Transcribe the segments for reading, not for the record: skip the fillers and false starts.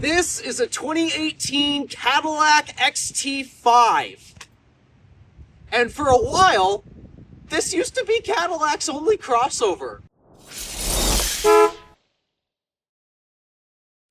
This is a 2018 Cadillac XT5. And for a while, this used to be Cadillac's only crossover.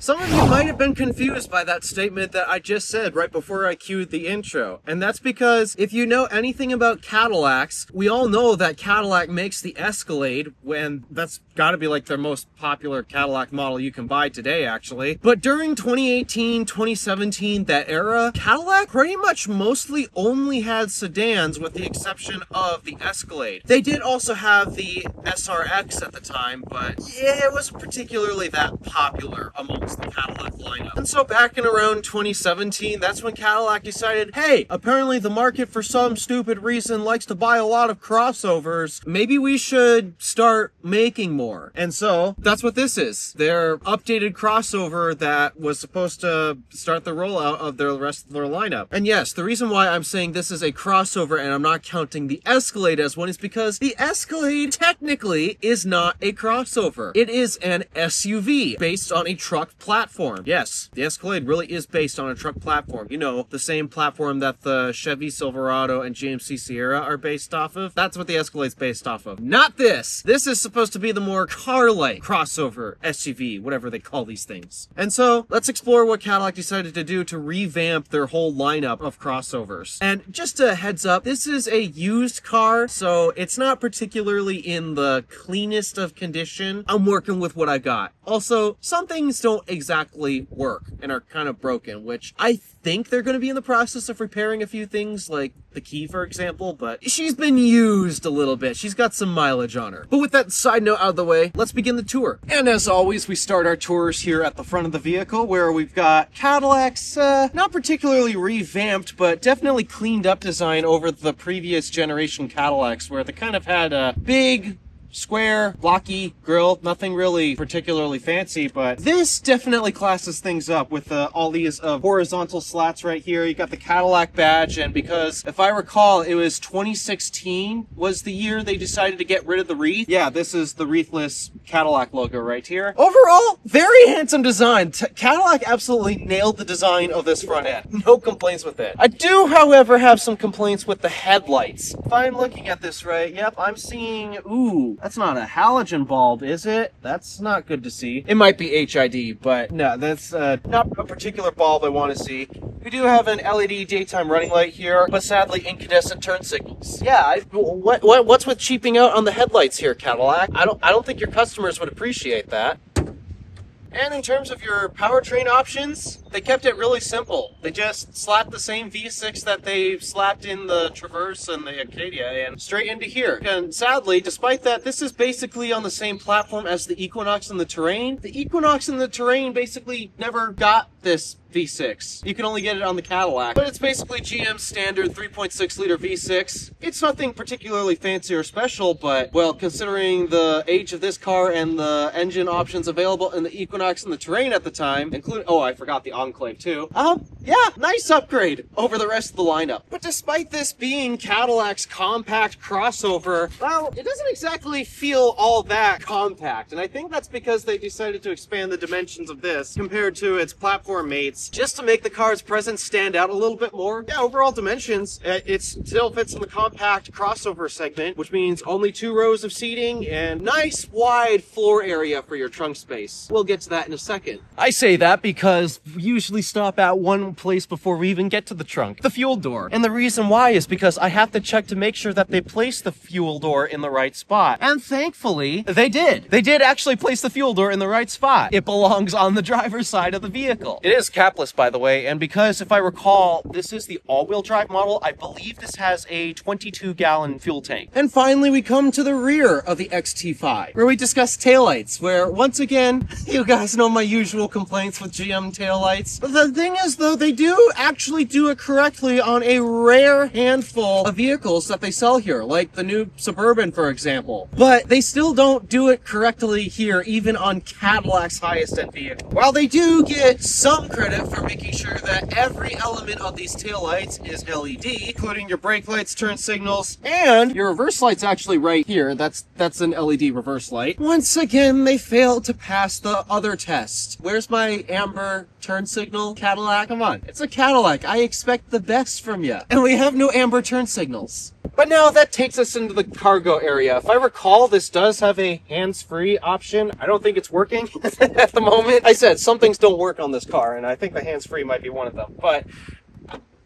Some of you might have been confused by that statement that I just said right before I cued the intro. And that's because if you know anything about Cadillacs, we all know that Cadillac makes the Escalade, when that's gotta be like their most popular Cadillac model you can buy today, actually. But during 2018, 2017, that era, Cadillac pretty much mostly only had sedans with the exception of the Escalade. They did also have the SRX at the time, but yeah, it wasn't particularly that popular amongst the Cadillac lineup. And so back in around 2017, that's when Cadillac decided, hey, apparently the market for some stupid reason likes to buy a lot of crossovers. Maybe we should start making more. And so that's what this is. Their updated crossover that was supposed to start the rollout of the rest of their lineup. And yes, the reason why I'm saying this is a crossover and I'm not counting the Escalade as one is because the Escalade technically is not a crossover. It is an SUV based on a truck platform. Yes, the Escalade really is based on a truck platform. You know, the same platform that the Chevy Silverado and GMC Sierra are based off of. That's what the Escalade's based off of. Not this. This is supposed to be the more car-like crossover SUV, whatever they call these things. And so, let's explore what Cadillac decided to do to revamp their whole lineup of crossovers. And just a heads up, this is a used car, so it's not particularly in the cleanest of condition. I'm working with what I got. Also, some things don't exactly work and are kind of broken, which I think they're going to be in the process of repairing a few things, like the key, for example, but she's been used a little bit. She's got some mileage on her. But with that side note out of the way, let's begin the tour. And as always, we start our tours here at the front of the vehicle, where we've got Cadillac's, not particularly revamped, but definitely cleaned up design over the previous generation Cadillacs, where they kind of had a big, square, blocky grille, nothing really particularly fancy, but this definitely classes things up with all these horizontal slats right here. You got the Cadillac badge, and because if I recall, it was 2016 was the year they decided to get rid of the wreath. Yeah, this is the wreathless Cadillac logo right here. Overall, very handsome design. Cadillac absolutely nailed the design of this front end. No complaints with it. I do, however, have some complaints with the headlights. If I'm looking at this right, yep, I'm seeing, ooh, that's not a halogen bulb, is it? That's not good to see. It might be HID, but no, that's not a particular bulb I want to see. We do have an LED daytime running light here, but sadly incandescent turn signals. Yeah, what's with cheaping out on the headlights here, Cadillac? I don't think your customers would appreciate that. And in terms of your powertrain options, they kept it really simple. They just slapped the same V6 that they slapped in the Traverse and the Acadia and straight into here. And sadly, despite that, this is basically on the same platform as the Equinox and the Terrain. The Equinox and the Terrain basically never got this V6. You can only get it on the Cadillac. But it's basically GM's standard 3.6 liter V6. It's nothing particularly fancy or special, but, well, considering the age of this car and the engine options available in the Equinox and the Terrain at the time, including, oh, I forgot the Enclave too. Yeah, nice upgrade over the rest of the lineup. But despite this being Cadillac's compact crossover, well, it doesn't exactly feel all that compact. And I think that's because they decided to expand the dimensions of this compared to its platform mates, just to make the car's presence stand out a little bit more. Yeah, overall dimensions, it still fits in the compact crossover segment, which means only 2 rows of seating and nice wide floor area for your trunk space. We'll get to that in a second. I say that because we usually stop at one place before we even get to the trunk, the fuel door. And the reason why is because I have to check to make sure that they place the fuel door in the right spot. And thankfully, they did. They did actually place the fuel door in the right spot. It belongs on the driver's side of the vehicle. It is capless, by the way, and because if I recall, this is the all-wheel drive model, I believe this has a 22-gallon fuel tank. And finally, we come to the rear of the XT5, where we discuss taillights, where, once again, you guys know my usual complaints with GM taillights. But the thing is, though, they do actually do it correctly on a rare handful of vehicles that they sell here, like the new Suburban, for example. But they still don't do it correctly here, even on Cadillac's highest-end vehicle. While they do get some credit for making sure that every element of these taillights is LED, including your brake lights, turn signals, and your reverse light's actually right here. That's an LED reverse light. Once again, they failed to pass the other test. Where's my amber turn signal Cadillac? Come on, it's a Cadillac. I expect the best from you. And we have no amber turn signals. But now that takes us into the cargo area. If I recall, this does have a hands-free option. I don't think it's working at the moment. I said some things don't work on this car, and I think the hands-free might be one of them. But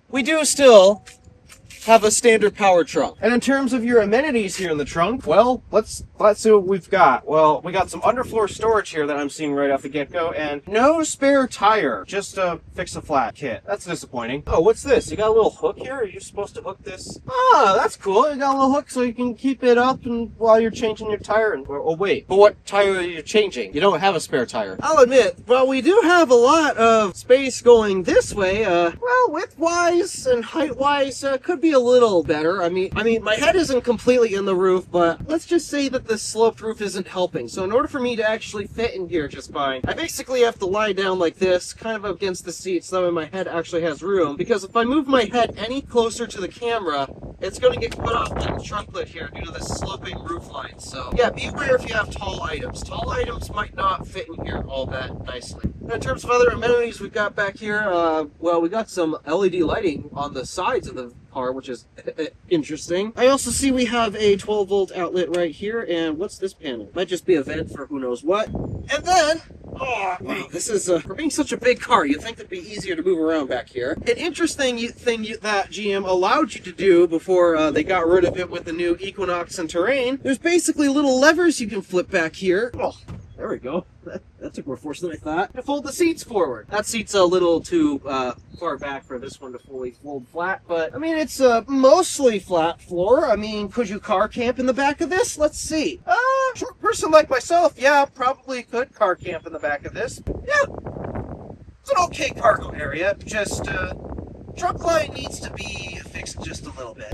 we do still have a standard power trunk. And in terms of your amenities here in the trunk, well, let's see what we've got. Well, we got some underfloor storage here that I'm seeing right off the get-go, and no spare tire, just a fix-a-flat kit. That's disappointing. Oh, what's this? You got a little hook here? Are you supposed to hook this? Ah, that's cool. You got a little hook so you can keep it up and while you're changing your tire. And oh wait, but what tire are you changing? You don't have a spare tire. I'll admit, well, we do have a lot of space going this way. Well, width-wise and height-wise, could be a little better. I mean, my head isn't completely in the roof, but let's just say that the sloped roof isn't helping. So in order for me to actually fit in here just fine, I basically have to lie down like this, kind of against the seat, so that my head actually has room. Because if I move my head any closer to the camera, it's going to get cut off in the trunk lid here due to this sloping roof line. So yeah, be aware if you have tall items. Tall items might not fit in here all that nicely. In terms of other amenities we've got back here, well, we got some LED lighting on the sides of the car, which is interesting. I also see we have a 12-volt outlet right here, and what's this panel? Might just be a vent for who knows what. And then, oh, wow, this is, for being such a big car, you'd think it'd be easier to move around back here. An interesting thing that GM allowed you to do before they got rid of it with the new Equinox and Terrain, there's basically little levers you can flip back here. Oh, there we go. That took more force than I thought. To fold the seats forward. That seat's a little too far back for this one to fully fold flat, but I mean, it's mostly flat floor. I mean, could you car camp in the back of this? Let's see. Short person like myself, yeah, probably could car camp in the back of this. Yeah, it's an okay cargo area. Just trunk line needs to be fixed just a little bit.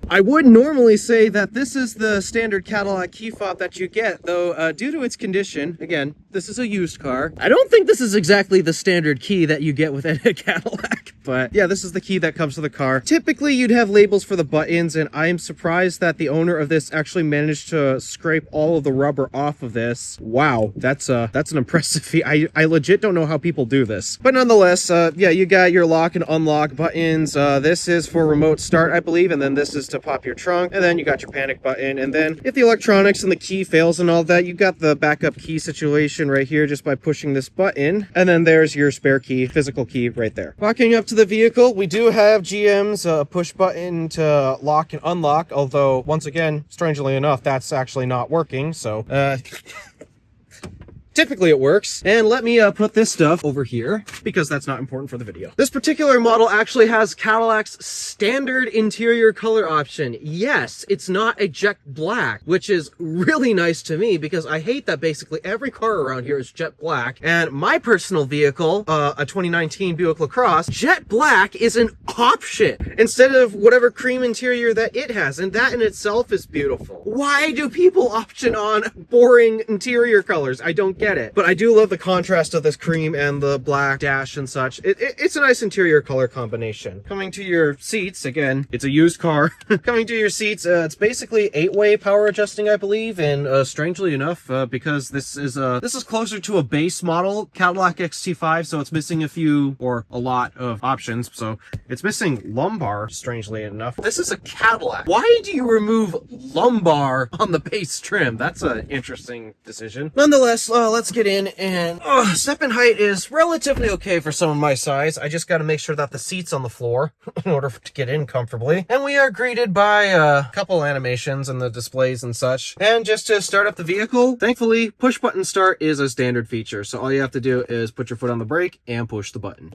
I would normally say that this is the standard Cadillac key fob that you get, though due to its condition, again, this is a used car. I don't think this is exactly the standard key that you get with a Cadillac, but yeah, this is the key that comes with the car. Typically, you'd have labels for the buttons, and I am surprised that the owner of this actually managed to scrape all of the rubber off of this. Wow, that's an impressive feat. I legit don't know how people do this. But nonetheless, yeah, you got your lock and unlock buttons. This is for remote start, I believe, and then this is to pop your trunk, and then you got your panic button, and then if the electronics and the key fails and all that, you got the backup key situation right here just by pushing this button, and then there's your spare key, physical key right there. Walking up to the vehicle, we do have GM's push button to lock and unlock, although once again, strangely enough, that's actually not working, so typically it works. And let me put this stuff over here because that's not important for the video. This particular model actually has Cadillac's standard interior color option. Yes, it's not a jet black, which is really nice to me because I hate that basically every car around here is jet black. And my personal vehicle, a 2019 Buick LaCrosse, jet black is an option instead of whatever cream interior that it has. And that in itself is beautiful. Why do people option on boring interior colors? I don't get it. But I do love the contrast of this cream and the black dash and such. It's a nice interior color combination. Coming to your seats, again, it's a used car. Coming to your seats, it's basically 8-way power adjusting, I believe, and strangely enough, because this is closer to a base model Cadillac XT5, so it's missing a few or a lot of options. So it's missing lumbar, strangely enough. This is a Cadillac. Why do you remove lumbar on the base trim? That's an interesting decision. Nonetheless, let's get in, and step in height is relatively okay for someone my size. I just got to make sure that the seat's on the floor in order to get in comfortably. And we are greeted by a couple animations and the displays and such. And just to start up the vehicle, thankfully, push button start is a standard feature. So all you have to do is put your foot on the brake and push the button.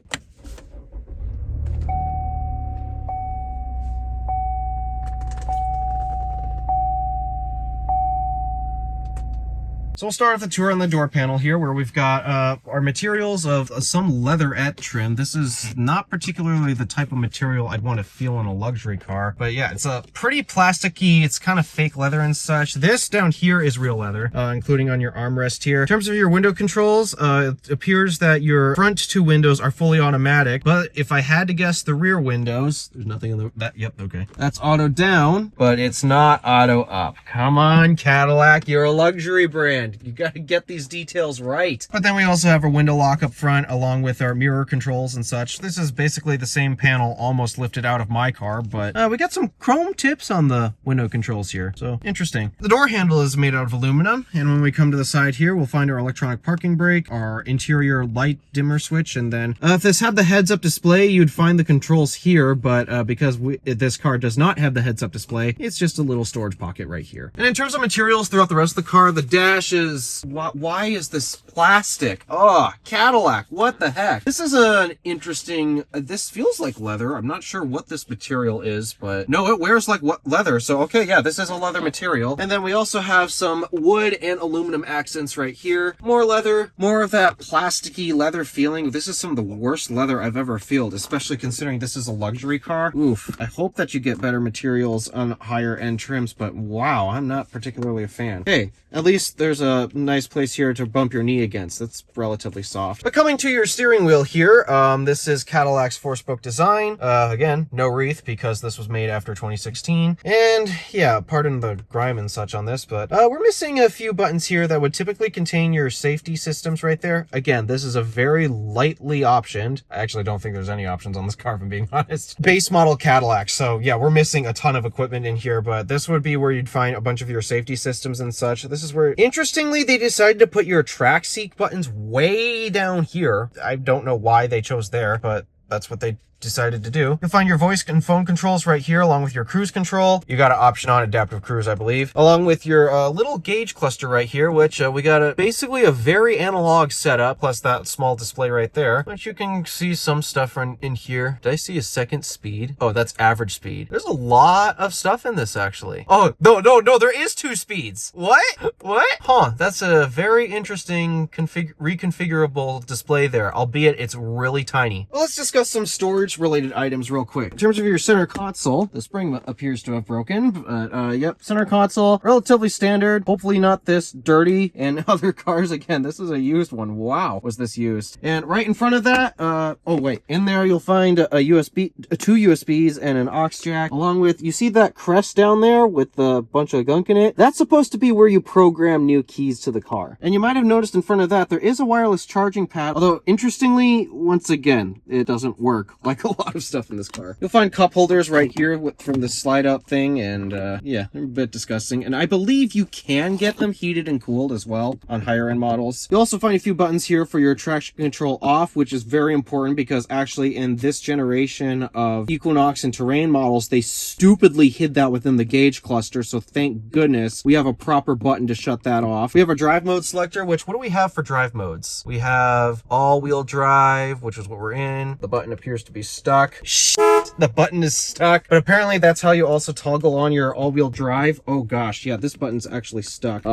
So we'll start with the tour on the door panel here, where we've got our materials of some leatherette trim. This is not particularly the type of material I'd want to feel in a luxury car, but yeah, it's a pretty plasticky, it's kind of fake leather and such. This down here is real leather, including on your armrest here. In terms of your window controls, it appears that your front two windows are fully automatic, but if I had to guess the rear windows, there's nothing in that, yep, okay. That's auto down, but it's not auto up. Come on, Cadillac, you're a luxury brand. You gotta get these details right. But then we also have a window lock up front along with our mirror controls and such. This is basically the same panel almost lifted out of my car, but we got some chrome tips on the window controls here. So interesting. The door handle is made out of aluminum, and when we come to the side here, we'll find our electronic parking brake, our interior light dimmer switch, and then if this had the heads-up display, you'd find the controls here, but because this car does not have the heads-up display, it's just a little storage pocket right here. And in terms of materials throughout the rest of the car, the dash is... Why is this plastic? Oh, Cadillac, what the heck? This is an interesting... this feels like leather. I'm not sure what this material is, but... no, it wears like leather, so okay, yeah, this is a leather material. And then we also have some wood and aluminum accents right here. More leather, more of that plasticky leather feeling. This is some of the worst leather I've ever felt, especially considering this is a luxury car. Oof. I hope that you get better materials on higher end trims, but wow, I'm not particularly a fan. Hey, at least there's a nice place here to bump your knee against. That's relatively soft. But coming to your steering wheel here, this is Cadillac's 4-spoke design. Again, no wreath because this was made after 2016. And yeah, pardon the grime and such on this, but we're missing a few buttons here that would typically contain your safety systems right there. Again, this is a very lightly optioned. I actually don't think there's any options on this car, if I'm being honest. Base model Cadillac. So yeah, we're missing a ton of equipment in here, but this would be where you'd find a bunch of your safety systems and such. This is where, interestingly, they decided to put your track seat buttons way down here. I don't know why they chose there, but that's what they decided to do. You'll find your voice and phone controls right here, along with your cruise control. You got an option on adaptive cruise, I believe, along with your little gauge cluster right here, which we got basically a very analog setup, plus that small display right there, which you can see some stuff in here. Did I see a second speed? Oh, that's average speed. There's a lot of stuff in this, actually. Oh, no, there is 2 speeds. What? Huh, that's a very interesting reconfigurable display there, albeit it's really tiny. Well, let's discuss some storage related items real quick. In terms of your center console, the spring appears to have broken, but yep, center console, relatively standard, hopefully not this dirty. And other cars, again, this is a used one. Wow, was this used? And right in front of that, oh wait, in there you'll find a USB, 2 USBs and an aux jack, along with, you see that crest down there with a bunch of gunk in it? That's supposed to be where you program new keys to the car. And you might have noticed in front of that, there is a wireless charging pad, although interestingly, once again, it doesn't work like a lot of stuff in this car. You'll find cup holders right here from the slide out thing, and yeah, they're a bit disgusting. And I believe you can get them heated and cooled as well on higher end models. You'll also find a few buttons here for your traction control off, which is very important because actually in this generation of Equinox and Terrain models, they stupidly hid that within the gauge cluster, so thank goodness we have a proper button to shut that off. We have a drive mode selector, which, what do we have for drive modes? We have all-wheel drive, which is what we're in. The button appears to be stuck. Shit, the button is stuck. But apparently that's how you also toggle on your all-wheel drive. Oh gosh, yeah, this button's actually stuck.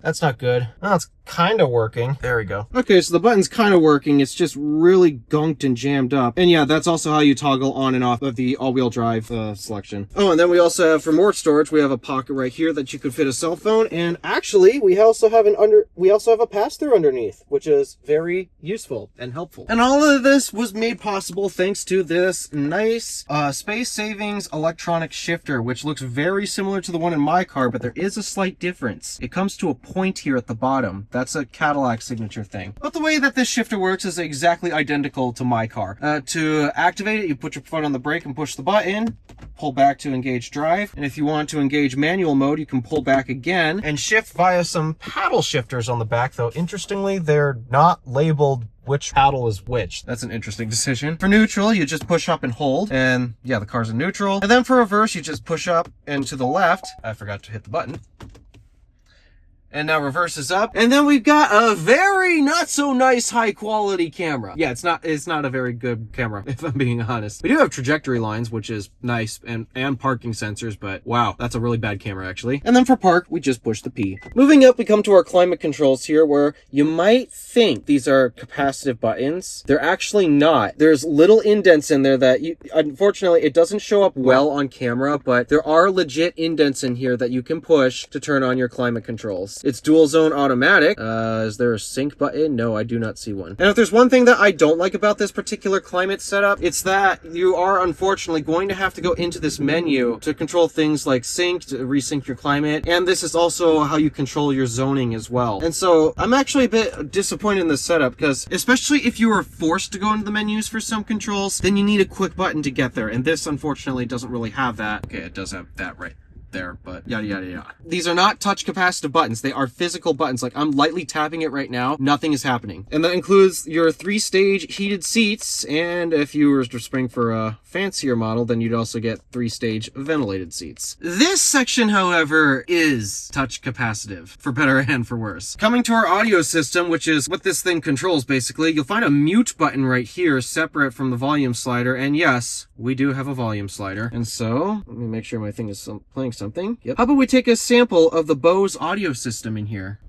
That's not good. Oh, it's kind of working. There we go. Okay, so the button's kind of working. It's just really gunked and jammed up. And yeah, that's also how you toggle on and off of the all-wheel drive selection. Oh, and then we also have, for more storage, we have a pocket right here that you could fit a cell phone. And actually, we also have a pass-through underneath, which is very useful and helpful. And all of this was made possible thanks to this nice space savings electronic shifter, which looks very similar to the one in my car, but there is a slight difference. It comes to a point here at the bottom. That's a Cadillac signature thing. But the way that this shifter works is exactly identical to my car. To activate it, you put your foot on the brake and push the button, pull back to engage drive. And if you want to engage manual mode, you can pull back again and shift via some paddle shifters on the back, though interestingly, they're not labeled which paddle is which. That's an interesting decision. For neutral, you just push up and hold, and yeah, the car's in neutral. And then for reverse, you just push up and to the left. I forgot to hit the button. And now reverses up. And then we've got a very not so nice high quality camera. Yeah, it's not a very good camera, if I'm being honest. We do have trajectory lines, which is nice, and parking sensors, but wow, that's a really bad camera actually. And then for park, we just push the P. Moving up, we come to our climate controls here, where you might think these are capacitive buttons. They're actually not. There's little indents in there that unfortunately, it doesn't show up well on camera, but there are legit indents in here that you can push to turn on your climate controls. It's dual zone automatic. Is there a sync button? No, I do not see one. And if there's one thing that I don't like about this particular climate setup, it's that you are unfortunately going to have to go into this menu to control things like sync, to resync your climate, and this is also how you control your zoning as well. And so I'm actually a bit disappointed in this setup, because especially if you are forced to go into the menus for some controls, then you need a quick button to get there, and this unfortunately doesn't really have that. Okay, it does have that right there, but yada yada yada. These are not touch capacitive buttons. They are physical buttons. Like, I'm lightly tapping it right now, nothing is happening. And that includes your 3-stage heated seats, and if you were to spring for a fancier model, then you'd also get 3-stage ventilated seats. This section, however, is touch capacitive, for better and for worse. Coming to our audio system, which is what this thing controls basically, you'll find a mute button right here separate from the volume slider, and yes, we do have a volume slider. And so, let me make sure my thing is playing something. Yep. How about we take a sample of the Bose audio system in here?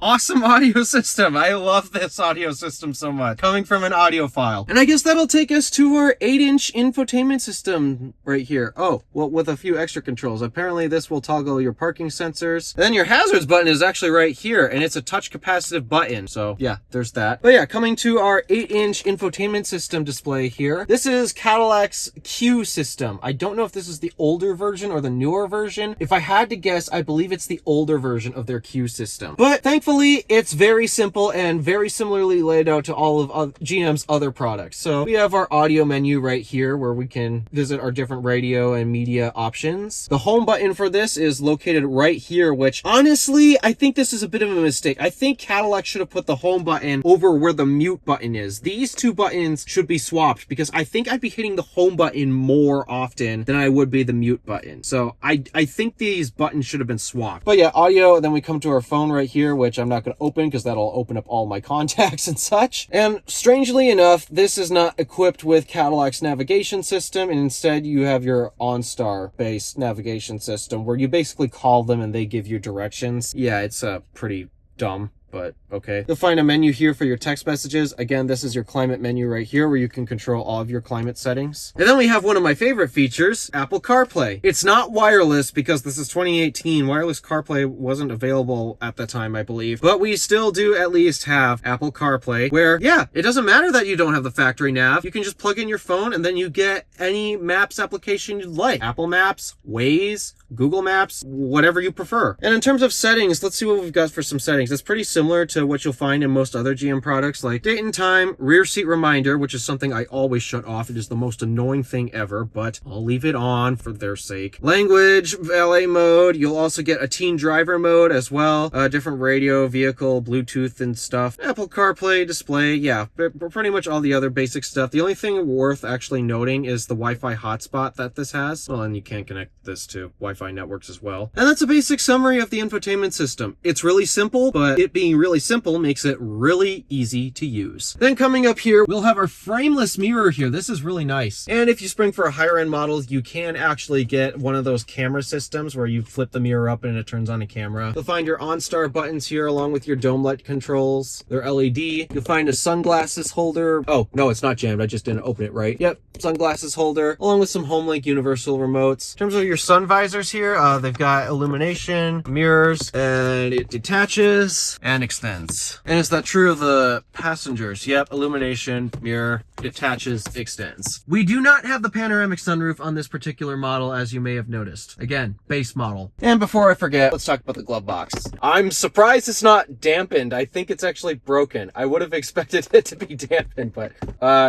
Awesome audio system. I love this audio system so much. Coming from an audiophile. And I guess that'll take us to our 8-inch infotainment system right here. Oh, well, with a few extra controls. Apparently this will toggle your parking sensors. And then your hazards button is actually right here, and it's a touch capacitive button. So yeah, there's that. But yeah, coming to our 8-inch infotainment system display here. This is Cadillac's Q system. I don't know if this is the older version or the newer version. If I had to guess, I believe it's the older version of their Q system. But thankfully, it's very simple and very similarly laid out to all of GM's other products. So we have our audio menu right here where we can visit our different radio and media options. The home button for this is located right here, which honestly, I think this is a bit of a mistake. I think Cadillac should have put the home button over where the mute button is. These two buttons should be swapped because I think I'd be hitting the home button more often than I would be the mute button. So I think these buttons should have been swapped. But yeah, audio, and then we come to our phone right here, which I'm not going to open because that'll open up all my contacts and such. And strangely enough, this is not equipped with Cadillac's navigation system, and instead you have your OnStar based navigation system where you basically call them and they give you directions. Yeah, it's pretty dumb, but okay. You'll find a menu here for your text messages. Again, this is your climate menu right here where you can control all of your climate settings. And then we have one of my favorite features, Apple CarPlay. It's not wireless because this is 2018. Wireless CarPlay wasn't available at the time, I believe. But we still do at least have Apple CarPlay where, yeah, it doesn't matter that you don't have the factory nav. You can just plug in your phone and then you get any Maps application you'd like. Apple Maps, Waze, Google Maps, whatever you prefer. And in terms of settings, let's see what we've got for some settings. It's pretty similar to what you'll find in most other GM products like date and time, rear seat reminder, which is something I always shut off. It is the most annoying thing ever, but I'll leave it on for their sake. Language, valet mode. You'll also get a teen driver mode as well. Different radio, vehicle, Bluetooth and stuff. Apple CarPlay display. Yeah, pretty much all the other basic stuff. The only thing worth actually noting is the Wi-Fi hotspot that this has. Well, and you can connect this to Wi-Fi networks as well. And that's a basic summary of the infotainment system. It's really simple, but it being being really simple makes it really easy to use. Then coming up here, we'll have our frameless mirror here. This is really nice. And if you spring for a higher end model, you can actually get one of those camera systems where you flip the mirror up and it turns on a camera. You'll find your OnStar buttons here along with your dome light controls. They're LED. You'll find a sunglasses holder. Oh, no, it's not jammed. I just didn't open it right. Yep, sunglasses holder along with some HomeLink universal remotes. In terms of your sun visors here, they've got illumination, mirrors, and it detaches and extends. And is that true of the passengers? Yep, illumination, mirror, detaches, extends. We do not have the panoramic sunroof on this particular model, as you may have noticed. Again, base model. And before I forget, let's talk about the glove box. I'm surprised it's not dampened. I think it's actually broken. I would have expected it to be dampened, but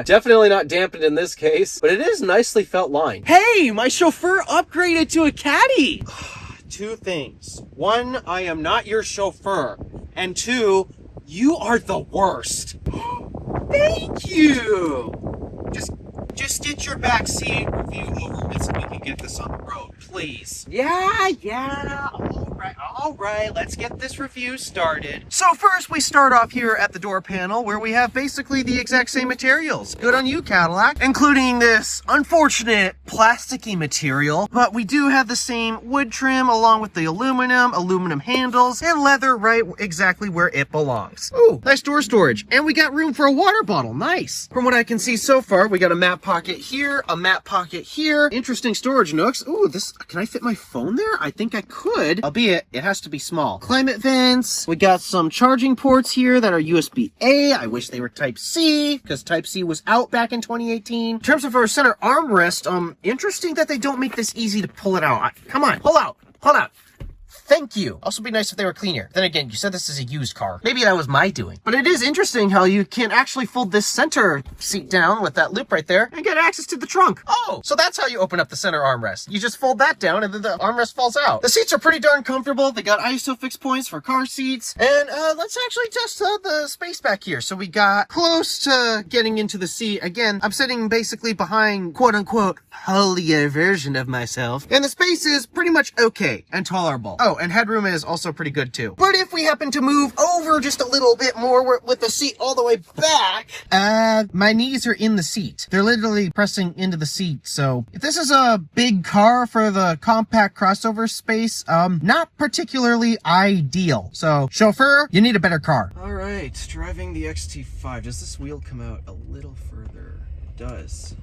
definitely not dampened in this case. But it is nicely felt lined. Hey, my chauffeur upgraded to a Caddy! Two things. One, I am not your chauffeur. And two, you are the worst. Thank you! Just get your backseat review over with so we can get this on the road, please. Yeah. All right, let's get this review started. So first we start off here at the door panel where we have basically the exact same materials. Good on you, Cadillac, including this unfortunate plasticky material, but we do have the same wood trim along with the aluminum handles, and leather right exactly where it belongs. Ooh, nice door storage, and we got room for a water bottle, nice. From what I can see so far, we got a map pocket here, a map pocket here, interesting storage nooks. Ooh, can I fit my phone there? I think I could, albeit it has to be small. Climate vents, we got some charging ports here that are USB-A. I wish they were Type-C, because Type-C was out back in 2018. In terms of our center armrest, interesting that they don't make this easy to pull it out. Come on, pull out. Thank you. Also be nice if they were cleaner. Then again, you said this is a used car. Maybe that was my doing. But it is interesting how you can actually fold this center seat down with that loop right there and get access to the trunk. Oh, so that's how you open up the center armrest. You just fold that down and then the armrest falls out. The seats are pretty darn comfortable. They got ISOFIX points for car seats. And let's actually test the space back here. So we got close to getting into the seat. Again, I'm sitting basically behind quote unquote holier version of myself. And the space is pretty much okay and tolerable. Oh, and headroom is also pretty good too. But if we happen to move over just a little bit more with the seat all the way back, my knees are in the seat. They're literally pressing into the seat. So if this is a big car for the compact crossover space, not particularly ideal. So chauffeur, you need a better car. All right, driving the XT5. Does this wheel come out a little further? It does.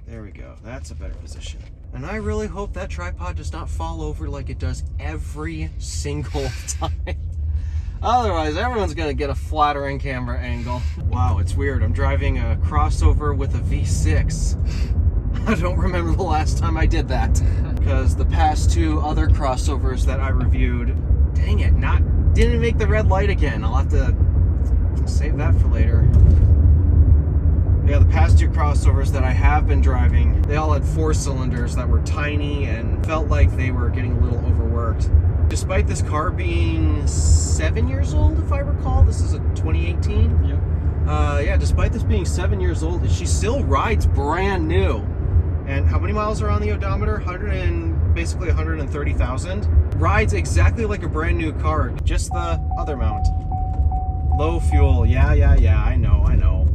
There we go. That's a better position. And I really hope that tripod does not fall over like it does every single time. Otherwise, everyone's gonna get a flattering camera angle. Wow, it's weird. I'm driving a crossover with a V6. I don't remember the last time I did that. Because the past two other crossovers that I reviewed, dang it, didn't make the red light again. I'll have to save that for later. Yeah, the past two crossovers that I have been driving, they all had 4 cylinders that were tiny and felt like they were getting a little overworked. Despite this car being 7 years old, if I recall, this is a 2018. Yeah, despite this being 7 years old, she still rides brand new. And how many miles are on the odometer? Basically 130,000. Rides exactly like a brand new car, just the other mount. Low fuel, yeah, I know.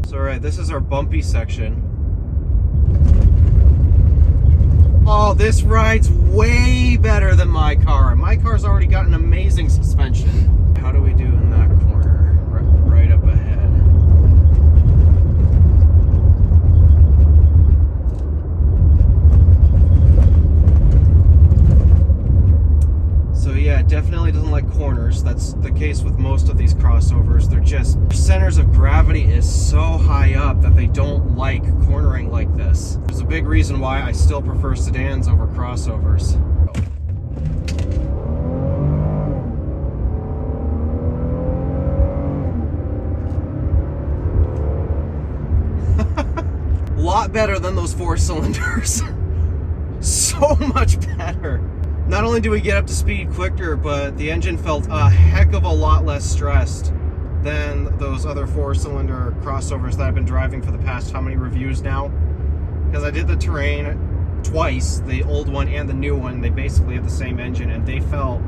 So, all right, this is our bumpy section. Oh, this rides way better than my car. My car's already got an amazing suspension. How do we do in that corner? Right up ahead. So yeah, definitely doesn't like corners. That's the case with most of these crossovers. They're just, centers of gravity is so high up that they don't like cornering like this. There's a big reason why I still prefer sedans over crossovers. A lot better than those 4 cylinders. So much better. Not only do we get up to speed quicker, but the engine felt a heck of a lot less stressed than those other 4-cylinder crossovers that I've been driving for the past how many reviews now? Because I did the Terrain twice, the old one and the new one. They basically have the same engine, and they felt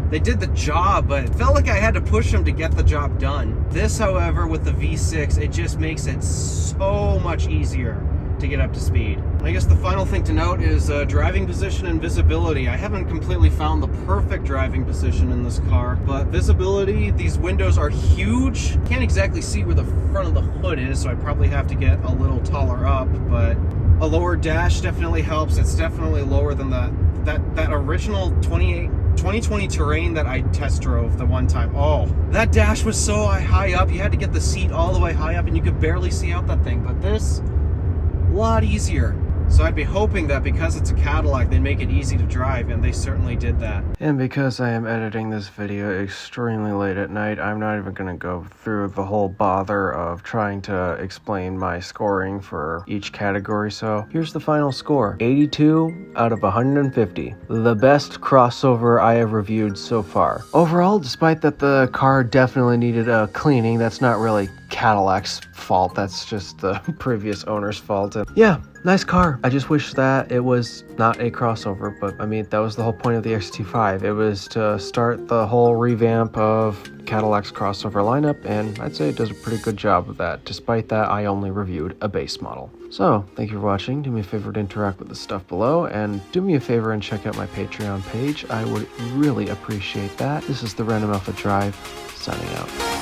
They did the job, but it felt like I had to push them to get the job done. This, however, with the V6, it just makes it so much easier to get up to speed. I guess the final thing to note is driving position and visibility. I haven't completely found the perfect driving position in this car, but visibility, these windows are huge. Can't exactly see where the front of the hood is, so I probably have to get a little taller up, but a lower dash definitely helps. It's definitely lower than that original 2020 Terrain that I test drove the one time. Oh, that dash was so high up. You had to get the seat all the way high up and you could barely see out that thing, but this, a lot easier. So I'd be hoping that because it's a Cadillac, they make it easy to drive, and they certainly did that. And because I am editing this video extremely late at night, I'm not even going to go through the whole bother of trying to explain my scoring for each category. So here's the final score. 82 out of 150. The best crossover I have reviewed so far. Overall, despite that the car definitely needed a cleaning, that's not really Cadillac's fault, that's just the previous owner's fault. And yeah, nice car. I just wish that it was not a crossover, but I mean, that was the whole point of the XT5. It was to start the whole revamp of Cadillac's crossover lineup, and I'd say it does a pretty good job of that. Despite that, I only reviewed a base model. So, thank you for watching. Do me a favor to interact with the stuff below, and do me a favor and check out my Patreon page. I would really appreciate that. This is the Random Alpha Drive, signing out.